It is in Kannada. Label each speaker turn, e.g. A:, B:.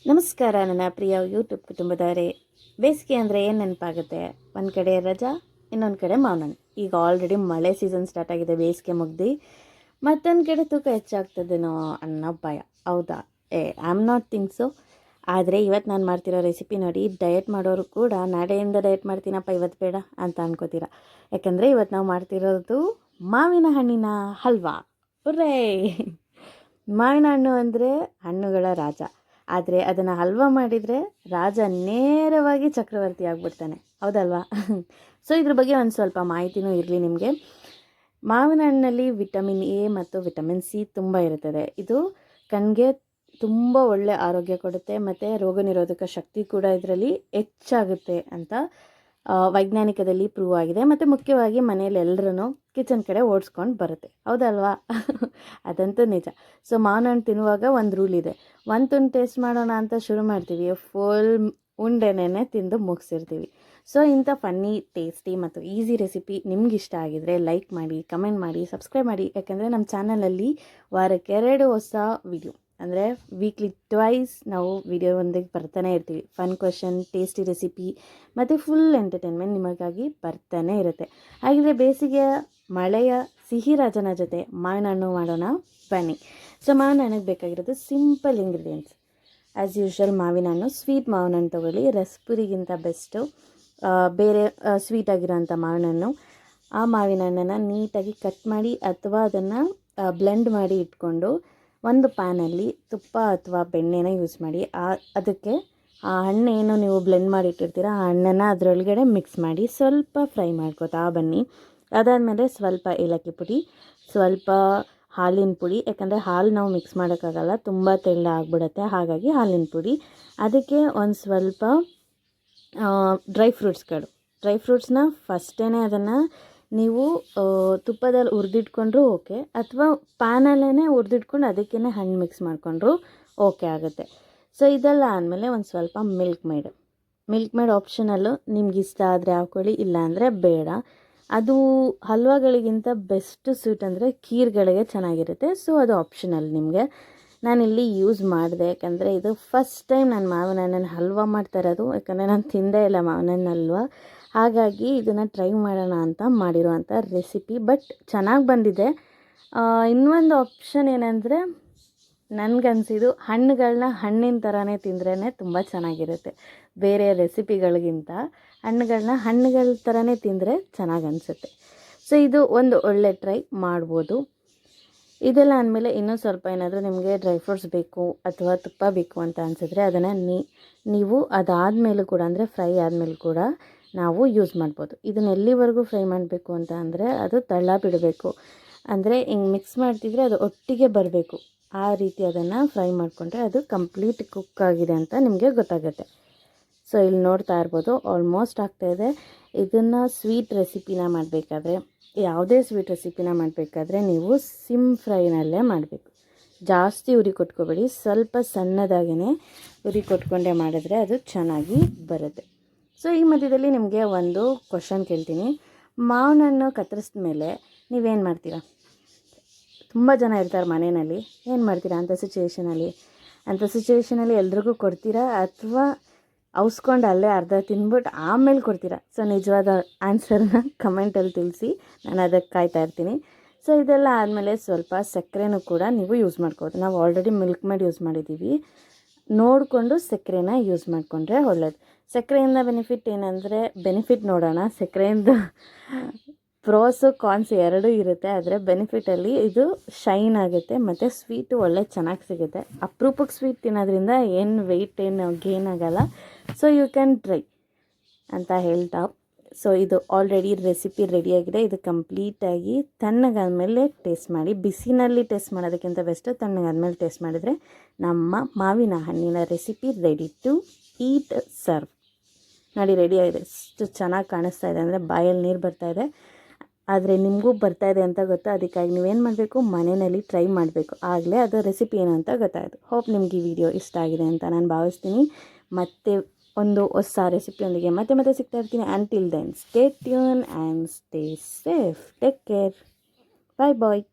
A: ನಮಸ್ಕಾರ ನನ್ನ ಪ್ರಿಯ ಯೂಟ್ಯೂಬ್ ಕುಟುಂಬದವರೇ. ಬೇಸಿಗೆ ಅಂದರೆ ಏನು ನೆನಪಾಗುತ್ತೆ? ಒಂದು ಕಡೆ ರಜಾ, ಇನ್ನೊಂದು ಕಡೆ ಮಾವಿನಣ್ಣು. ಈಗ ಆಲ್ರೆಡಿ ಮಳೆ ಸೀಸನ್ ಸ್ಟಾರ್ಟ್ ಆಗಿದೆ, ಬೇಸಿಗೆ ಮುಗ್ದು. ಮತ್ತೊಂದು ಕಡೆ ತೂಕ ಹೆಚ್ಚಾಗ್ತದೇನೋ ಅನ್ನೋ ಭಯ. ಹೌದಾ? I am not think so. ಆದರೆ ಇವತ್ತು ನಾನು ಮಾಡ್ತಿರೋ ರೆಸಿಪಿ ನೋಡಿ, ಡಯಟ್ ಮಾಡೋರು ಕೂಡ ನಾಳೆಯಿಂದ ಡಯಟ್ ಮಾಡ್ತೀನಪ್ಪ ಇವತ್ತು ಬೇಡ ಅಂತ ಅನ್ಕೋತೀರ. ಯಾಕಂದರೆ ಇವತ್ತು ನಾವು ಮಾಡ್ತಿರೋದು ಮಾವಿನ ಹಣ್ಣಿನ ಹಲ್ವಾ. ಉರ್ರೇ! ಮಾವಿನ ಹಣ್ಣು ಅಂದರೆ ಹಣ್ಣುಗಳ ರಾಜ. ಆದರೆ ಅದನ್ನು ಹಲ್ವಾ ಮಾಡಿದರೆ ರಾಜ ನೇರವಾಗಿ ಚಕ್ರವರ್ತಿ ಆಗಿಬಿಡ್ತಾನೆ, ಹೌದಲ್ವಾ? ಸೊ ಇದ್ರ ಬಗ್ಗೆ ಒಂದು ಸ್ವಲ್ಪ ಮಾಹಿತಿನೂ ಇರಲಿ ನಿಮಗೆ. ಮಾವಿನ ಹಣ್ಣಲ್ಲಿ ವಿಟಮಿನ್ ಎ ಮತ್ತು ವಿಟಮಿನ್ ಸಿ ತುಂಬ ಇರುತ್ತದೆ. ಇದು ಕಣ್ಣಿಗೆ ತುಂಬ ಒಳ್ಳೆ ಆರೋಗ್ಯ ಕೊಡುತ್ತೆ ಮತ್ತು ರೋಗ ನಿರೋಧಕ ಶಕ್ತಿ ಕೂಡ ಇದರಲ್ಲಿ ಹೆಚ್ಚಾಗುತ್ತೆ ಅಂತ ವೈಜ್ಞಾನಿಕದಲ್ಲಿ ಪ್ರೂವ್ ಆಗಿದೆ. ಮತ್ತು ಮುಖ್ಯವಾಗಿ ಮನೆಯಲ್ಲಿ ಎಲ್ಲರೂ ಕಿಚನ್ ಕಡೆ ಓಡಿಸ್ಕೊಂಡು ಬರುತ್ತೆ, ಹೌದಲ್ವಾ? ಅದಂತೂ ನಿಜ. ಸೊ ಮಾವಿನ ಹಣ್ಣು ತಿನ್ನುವಾಗ ಒಂದು ರೂಲ್ ಇದೆ. ಒಂದು ತುಂಡು ಟೇಸ್ಟ್ ಮಾಡೋಣ ಅಂತ ಶುರು ಮಾಡ್ತೀವಿ, ಫುಲ್ ಉಂಡೆನೇ ತಿಂದು ಮುಗಿಸಿರ್ತೀವಿ. ಸೊ ಇಂಥ ಫನ್ನಿ, ಟೇಸ್ಟಿ ಮತ್ತು ಈಸಿ ರೆಸಿಪಿ ನಿಮ್ಗೆ ಇಷ್ಟ ಆಗಿದರೆ ಲೈಕ್ ಮಾಡಿ, ಕಮೆಂಟ್ ಮಾಡಿ, ಸಬ್ಸ್ಕ್ರೈಬ್ ಮಾಡಿ. ಯಾಕೆಂದರೆ ನಮ್ಮ ಚಾನಲಲ್ಲಿ ವಾರಕ್ಕೆ 2 ಹೊಸ ವಿಡಿಯೋ, ಅಂದರೆ ವೀಕ್ಲಿ ಟ್ವೈಸ್ ನಾವು ವಿಡಿಯೋ ಒಂದಿಗೆ ಬರ್ತಾನೆ ಇರ್ತೀವಿ. ಫನ್ ಕ್ವೆಶನ್, ಟೇಸ್ಟಿ ರೆಸಿಪಿ ಮತ್ತು ಫುಲ್ ಎಂಟರ್ಟೈನ್ಮೆಂಟ್ ನಿಮಗಾಗಿ ಬರ್ತಾನೆ ಇರುತ್ತೆ. ಹಾಗಿದ್ರೆ ಬೇಸಿಗೆಯ ಮಳೆಯ ಸಿಹಿ ರಾಜನ ಜೊತೆ ಮಾವಿನ ಹಣ್ಣು ಮಾಡೋಣ ಬನ್ನಿ. ಸೊ ಮಾವಿನ ಹಣ್ಣಿಗೆ ಬೇಕಾಗಿರೋದು ಸಿಂಪಲ್ ಇಂಗ್ರೀಡಿಯೆಂಟ್ಸ್. ಆ್ಯಸ್ ಯೂಶ್ವಲ್ ಮಾವಿನ ಹಣ್ಣು, ಸ್ವೀಟ್ ಮಾವಿನ ಹಣ್ಣು ತೊಗೊಳ್ಳಿ, ರಸ್ಪುರಿಗಿಂತ ಬೆಸ್ಟು. ಬೇರೆ ಸ್ವೀಟಾಗಿರೋಂಥ ಮಾವಿನ ಹಣ್ಣು. ಆ ಮಾವಿನ ಹಣ್ಣನ್ನು ನೀಟಾಗಿ ಕಟ್ ಮಾಡಿ ಅಥವಾ ಅದನ್ನು ಬ್ಲೆಂಡ್ ಮಾಡಿ ಇಟ್ಕೊಂಡು ಒಂದು ಪ್ಯಾನಲ್ಲಿ ತುಪ್ಪ ಅಥವಾ ಬೆಣ್ಣೆನ ಯೂಸ್ ಮಾಡಿ ಅದಕ್ಕೆ ಆ ಹಣ್ಣೇನು ನೀವು ಬ್ಲೆಂಡ್ ಮಾಡಿ ಇಟ್ಟಿರ್ತೀರ ಆ ಹಣ್ಣನ್ನು ಅದರೊಳಗಡೆ ಮಿಕ್ಸ್ ಮಾಡಿ ಸ್ವಲ್ಪ ಫ್ರೈ ಮಾಡ್ಕೋತಾ ಬನ್ನಿ. ಅದಾದಮೇಲೆ ಸ್ವಲ್ಪ ಏಲಕ್ಕಿ ಪುಡಿ, ಸ್ವಲ್ಪ ಹಾಲಿನ ಪುಡಿ, ಯಾಕಂದರೆ ಹಾಲು ನಾವು ಮಿಕ್ಸ್ ಮಾಡೋಕ್ಕಾಗಲ್ಲ, ತುಂಬ ತೆಳ್ಳ ಆಗಿಬಿಡುತ್ತೆ, ಹಾಗಾಗಿ ಹಾಲಿನ ಪುಡಿ. ಅದಕ್ಕೆ ಒಂದು ಸ್ವಲ್ಪ ಡ್ರೈ ಫ್ರೂಟ್ಸ್ನ ಫಸ್ಟೇ ಅದನ್ನು ನೀವು ತುಪ್ಪದಲ್ಲಿ ಹುರಿದಿಟ್ಕೊಂಡ್ರೂ ಓಕೆ, ಅಥವಾ ಪ್ಯಾನಲ್ಲೇ ಹುರಿದಿಟ್ಕೊಂಡು ಅದಕ್ಕೇ ಹಣ್ಣು ಮಿಕ್ಸ್ ಮಾಡಿಕೊಂಡ್ರು ಓಕೆ ಆಗುತ್ತೆ. ಸೊ ಇದೆಲ್ಲ ಆದಮೇಲೆ ಒಂದು ಸ್ವಲ್ಪ ಮಿಲ್ಕ್ ಮೇಡ್ ಆಪ್ಷನಲ್ಲು, ನಿಮ್ಗೆ ಇಷ್ಟ ಆದರೆ ಹಾಕ್ಕೊಳ್ಳಿ, ಇಲ್ಲಾಂದರೆ ಬೇಡ. ಅದು ಹಲ್ವಾಗಳಿಗಿಂತ ಬೆಸ್ಟ್ ಸ್ವೀಟ್ ಅಂದರೆ ಖೀರ್ಗಳಿಗೆ ಚೆನ್ನಾಗಿರುತ್ತೆ. ಸೊ ಅದು ಆಪ್ಷನಲ್ ನಿಮಗೆ. ನಾನಿಲ್ಲಿ ಯೂಸ್ ಮಾಡಿದೆ, ಯಾಕಂದರೆ ಇದು ಫಸ್ಟ್ ಟೈಮ್ ನಾನು ಮಾವಿನ ಹಣ್ಣನ್ನು ಹಲ್ವಾ ಮಾಡ್ತಾ ಇರೋದು. ಯಾಕಂದರೆ ನಾನು ತಿಂದೇ ಇಲ್ಲ ಮಾವಿನ ಹಣ್ಣು ಹಲ್ವಾ, ಹಾಗಾಗಿ ಇದನ್ನು ಟ್ರೈ ಮಾಡೋಣ ಅಂತ ಮಾಡಿರೋವಂಥ ರೆಸಿಪಿ. ಬಟ್ ಚೆನ್ನಾಗಿ ಬಂದಿದೆ. ಇನ್ನೊಂದು ಆಪ್ಷನ್ ಏನಂದರೆ, ನನಗನ್ಸಿದ್ದು ಹಣ್ಣುಗಳನ್ನ ಹಣ್ಣಿನ ಥರನೇ ತಿಂದ್ರೇ ತುಂಬ ಚೆನ್ನಾಗಿರುತ್ತೆ. ಬೇರೆ ರೆಸಿಪಿಗಳಿಗಿಂತ ಹಣ್ಣುಗಳ ಥರನೇ ತಿಂದರೆ ಚೆನ್ನಾಗಿ ಅನಿಸುತ್ತೆ. ಸೊ ಇದು ಒಂದು ಒಳ್ಳೆ ಟ್ರೈ ಮಾಡ್ಬೋದು. ಇದೆಲ್ಲ ಅಂದಮೇಲೆ ಇನ್ನೂ ಸ್ವಲ್ಪ ಏನಾದರೂ ನಿಮಗೆ ಡ್ರೈ ಫ್ರೂಟ್ಸ್ ಬೇಕು ಅಥವಾ ತುಪ್ಪ ಬೇಕು ಅಂತ ಅನಿಸಿದ್ರೆ ಅದನ್ನು ನೀವು ಅದಾದಮೇಲೂ ಕೂಡ, ಅಂದರೆ ಫ್ರೈ ಆದಮೇಲೆ ಕೂಡ ನಾವು ಯೂಸ್ ಮಾಡ್ಬೋದು. ಇದನ್ನು ಎಲ್ಲಿವರೆಗೂ ಫ್ರೈ ಮಾಡಬೇಕು ಅಂತ ಅಂದರೆ ಅದು ತಳ ಬಿಡಬೇಕು, ಅಂದರೆ ಹಿಂಗೆ ಮಿಕ್ಸ್ ಮಾಡ್ತಿದ್ರೆ ಅದು ಒಟ್ಟಿಗೆ ಬರಬೇಕು. ಆ ರೀತಿ ಅದನ್ನು ಫ್ರೈ ಮಾಡಿಕೊಂಡ್ರೆ ಅದು ಕಂಪ್ಲೀಟ್ ಕುಕ್ ಆಗಿದೆ ಅಂತ ನಿಮಗೆ ಗೊತ್ತಾಗುತ್ತೆ. ಸೊ ಇಲ್ಲಿ ನೋಡ್ತಾ ಇರ್ಬೋದು, ಆಲ್ಮೋಸ್ಟ್ ಆಗ್ತಾಯಿದೆ. ಇದನ್ನು ಸ್ವೀಟ್ ರೆಸಿಪಿನ ಮಾಡಬೇಕಾದ್ರೆ, ಯಾವುದೇ ಸ್ವೀಟ್ ರೆಸಿಪಿನ ಮಾಡಬೇಕಾದ್ರೆ ನೀವು ಸಿಮ್ ಫ್ರೈನಲ್ಲೇ ಮಾಡಬೇಕು. ಜಾಸ್ತಿ ಉರಿ ಕೊಟ್ಕೋಬೇಡಿ, ಸ್ವಲ್ಪ ಸಣ್ಣದಾಗೇ ಉರಿ ಕೊಟ್ಕೊಂಡೇ ಮಾಡಿದ್ರೆ ಅದು ಚೆನ್ನಾಗಿ ಬರುತ್ತೆ. ಸೊ ಈ ಮಧ್ಯದಲ್ಲಿ ನಿಮಗೆ ಒಂದು ಕ್ವಶನ್ ಕೇಳ್ತೀನಿ. ಮಾವಿನ ಹಣ್ಣು ಕತ್ತರಿಸಿದ ಮೇಲೆ ನೀವೇನು ಮಾಡ್ತೀರಾ? ತುಂಬ ಜನ ಇರ್ತಾರೆ ಮನೆಯಲ್ಲಿ, ಏನು ಮಾಡ್ತೀರಾ ಅಂಥ ಸಿಚುವೇಷನಲ್ಲಿ ಎಲ್ರಿಗೂ ಕೊಡ್ತೀರಾ ಅಥವಾ ಅವಸ್ಕೊಂಡು ಅಲ್ಲೇ ಅರ್ಧ ತಿಂದ್ಬಿಟ್ಟು ಆಮೇಲೆ ಕೊಡ್ತೀರಾ? ಸೊ ನಿಜವಾದ ಆನ್ಸರ್ನ ಕಮೆಂಟಲ್ಲಿ ತಿಳಿಸಿ, ನಾನು ಅದಕ್ಕೆ ಕಾಯ್ತಾ ಇರ್ತೀನಿ. ಸೊ ಇದೆಲ್ಲ ಆದಮೇಲೆ ಸ್ವಲ್ಪ ಸಕ್ಕರೆನೂ ಕೂಡ ನೀವು ಯೂಸ್ ಮಾಡ್ಕೋಬೋದು. ನಾವು ಆಲ್ರೆಡಿ ಮಿಲ್ಕ್ ಮೇಡ್ ಯೂಸ್ ಮಾಡಿದ್ದೀವಿ, ನೋಡಿಕೊಂಡು ಸಕ್ಕರೆನ ಯೂಸ್ ಮಾಡಿಕೊಂಡ್ರೆ ಒಳ್ಳೆಯದು. ಸಕ್ಕರೆಯಿಂದ ಬೆನಿಫಿಟ್ ನೋಡೋಣ. ಸಕ್ಕರೆಯಿಂದ ಪ್ರೋಸು ಕಾನ್ಸ್ ಎರಡೂ ಇರುತ್ತೆ. ಆದರೆ ಬೆನಿಫಿಟಲ್ಲಿ ಇದು ಶೈನ್ ಆಗುತ್ತೆ ಮತ್ತು ಸ್ವೀಟು ಒಳ್ಳೆ ಚೆನ್ನಾಗಿ ಸಿಗುತ್ತೆ. ಅಪರೂಪಕ್ಕೆ ಸ್ವೀಟ್ ತಿನ್ನೋದ್ರಿಂದ ಏನು ವೆಯ್ಟ್ ಏನು ಗೇನ್ ಆಗೋಲ್ಲ. ಸೊ ಯು ಕ್ಯಾನ್ ಟ್ರೈ ಅಂತ ಹೇಳ್ತಾ, ಸೊ ಇದು ಆಲ್ರೆಡಿ ರೆಸಿಪಿ ರೆಡಿಯಾಗಿದೆ. ಇದು ಕಂಪ್ಲೀಟಾಗಿ ತಣ್ಣಗಾದ್ಮೇಲೆ ಟೇಸ್ಟ್ ಮಾಡಿ. ಬಿಸಿನಲ್ಲಿ ಟೇಸ್ಟ್ ಮಾಡೋದಕ್ಕಿಂತ ಬೆಸ್ಟು ತಣ್ಣಗಾದ್ಮೇಲೆ ಟೇಸ್ಟ್ ಮಾಡಿದರೆ ನಮ್ಮ ಮಾವಿನ ಹಣ್ಣಿನ recipe ready to eat, serve. ನೋಡಿ ರೆಡಿ ಆಗಿದೆ. ಎಷ್ಟು ಚೆನ್ನಾಗಿ ಕಾಣಿಸ್ತಾ ಇದೆ ಅಂದರೆ ಬಾಯಲ್ಲಿ ನೀರು ಬರ್ತಾಯಿದೆ. ಆದರೆ ನಿಮಗೂ ಬರ್ತಾಯಿದೆ ಅಂತ ಗೊತ್ತಾ, ಅದಕ್ಕಾಗಿ ನೀವೇನು ಮಾಡಬೇಕು, ಮನೆಯಲ್ಲಿ ಟ್ರೈ ಮಾಡಬೇಕು. ಆಗಲೇ ಅದು ರೆಸಿಪಿ ಏನು ಅಂತ ಗೊತ್ತಾಯಿತು. ಹೋಪ್ ನಿಮ್ಗೆ ಈ ವಿಡಿಯೋ ಇಷ್ಟ ಆಗಿದೆ ಅಂತ ನಾನು ಭಾವಿಸ್ತೀನಿ. ಮತ್ತೆ ಒಂದು ಹೊಸ ರೆಸಿಪಿಯೊಂದಿಗೆ ಮತ್ತೆ ಸಿಗ್ತಾ ಇರ್ತೀನಿ. Until then stay tuned and stay safe. Take care. Bye bye.